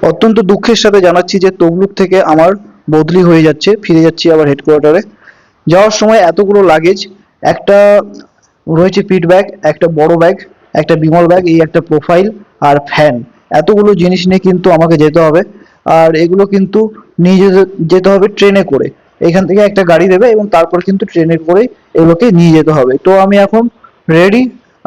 অত্যন্ত দুঃখের সাথে জানাচ্ছি যে তমলুক থেকে আমার বদলি হয়ে যাচ্ছে, ফিরে যাচ্ছি আবার হেডকোয়ার্টারে। যাওয়ার সময় এতগুলো লাগেজ, একটা রয়েছে পিট ব্যাগ, একটা বড় ব্যাগ, একটা বিমল ব্যাগ, এই একটা প্রোফাইল আর ফ্যান, এতগুলো জিনিস নিয়ে কিন্তু আমাকে যেতে হবে। আর এগুলো কিন্তু নিয়ে যেতে হবে ট্রেনে করে। এখান থেকে একটা গাড়ি দেবে এবং তারপর কিন্তু ট্রেনে করেই এগুলোকে নিয়ে যেতে হবে। তো আমি এখন রেডি,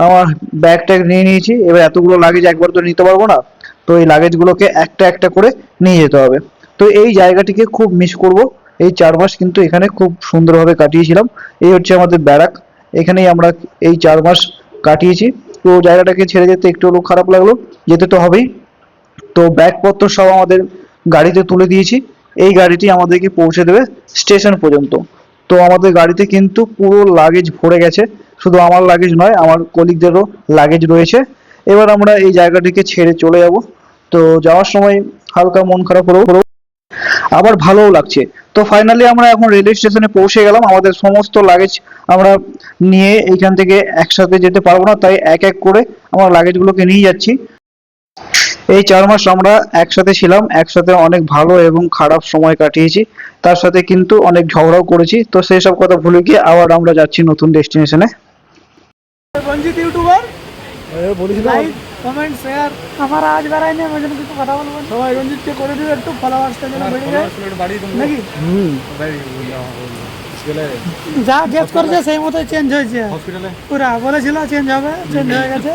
আমার ব্যাগ ট্যাগ নিয়ে নিয়েছি। এবার এতগুলো লাগেজ একবার তো নিতে পারবো না, তো এই লাগেজগুলোকে একটা একটা করে নিয়ে যেতে হবে। তো এই জায়গাটিকে খুব মিস করব। এই 4 মাস কিন্তু এখানে খুব সুন্দরভাবে কাটিয়েছিলাম। এই হচ্ছে আমাদের ব্যারাক, এখানেই আমরা এই 4 মাস কাটিয়েছি। তো জায়গাটাকে ছেড়ে যেতে একটু হলেও খারাপ লাগলো, যেতে তো হবেই। তো ব্যাগপত্র সব আমাদের গাড়িতে তুলে দিয়েছি। এই গাড়িটি আমাদেরকে পৌঁছে দেবে স্টেশন পর্যন্ত। তো আমাদের গাড়িতে কিন্তু পুরো লাগেজ ভরে গেছে, শুধু আমার লাগেজ নয়, আমার কলিগদেরও লাগেজ রয়েছে। এবার আমরা এই জায়গাটিকে ছেড়ে চলে যাব। তো যাওয়ার সময় হালকা মন খারাপ হলেও আবার ভালোও লাগছে। তো ফাইনালি আমরা এখন রেলওয়ে স্টেশনে পৌঁছে গেলাম। আমাদের সমস্ত লাগেজ আমরা নিয়ে এইখান থেকে একসাথে যেতে পারবো না, তাই এক এক করে আমরা লাগেজগুলোকে নিয়ে যাচ্ছি। এই 4 মাস আমরা একসাথে ছিলাম, একসাথে অনেক ভালো এবং খারাপ সময় কাটিয়েছি, তার সাথে কিন্তু অনেক ঝগড়াও করেছি। তো সেই সব কথা ভুলে গিয়ে আবার আমরা যাচ্ছি নতুন ডেস্টিনেশনে। রঞ্জিত ইউটিউবার বলিস না, লাইক কমেন্ট শেয়ার। আমার আজ বেড়াই না, আমি কিছু কথা বলবো। সবাই রঞ্জিতকে করে দিবে একটু, ফলোয়ার্সটা যেন বেড়ে যায় নাকি। যা গেস করছে সেই মতোই চেঞ্জ হয়েছে, পুরা বলেছিল চেঞ্জ হবে, চেঞ্জ হয়ে গেছে।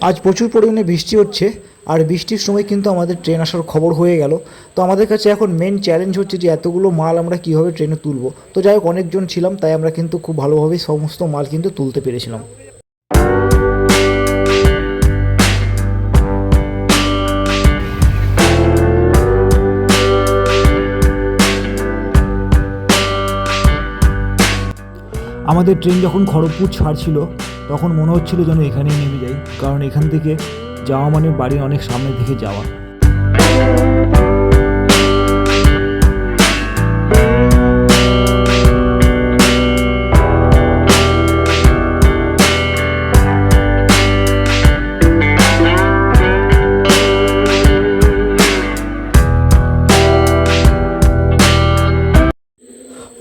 আজ প্রচুর পরিমাণে বৃষ্টি হচ্ছে, আর বৃষ্টির সময় কিন্তু আমাদের ট্রেন আসার খবর হয়ে গেল। তো আমাদের কাছে এখন মেন চ্যালেঞ্জ হচ্ছে যে এতগুলো মাল আমরা কীভাবে ট্রেনে তুলবো। তো যাই হোক, অনেকজন ছিলাম, তাই আমরা কিন্তু খুব ভালোভাবেই সমস্ত মাল কিন্তু তুলতে পেরেছিলাম। আমাদের ট্রেন যখন খড়গপুর ছাড়ছিল তখন মনে হচ্ছিল যেন এখানেই নেমে যাই, কারণ এখান থেকে যাওয়া মানে বাড়ির অনেক সামনে থেকে যাওয়া।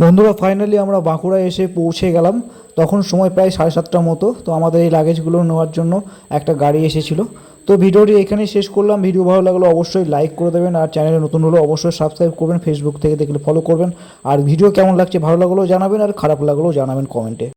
বন্ধুরা, ফাইনালি আমরা বাঁকুড়া এসে পৌঁছে গেলাম। তখন সময় প্রায় 7:30টার মতো। তো আমাদের এই লাগেজগুলো নেওয়ার জন্য একটা গাড়ি এসেছিলো। তো ভিডিওটি এখানেই শেষ করলাম। ভিডিও ভালো লাগলে অবশ্যই লাইক করে দেবেন, আর চ্যানেলে নতুন হলে অবশ্যই সাবস্ক্রাইব করবেন, ফেসবুক থেকে দেখলে ফলো করবেন। আর ভিডিও কেমন লাগছে ভালো লাগলেও জানাবেন, আর খারাপ লাগলেও জানাবেন কমেন্টে।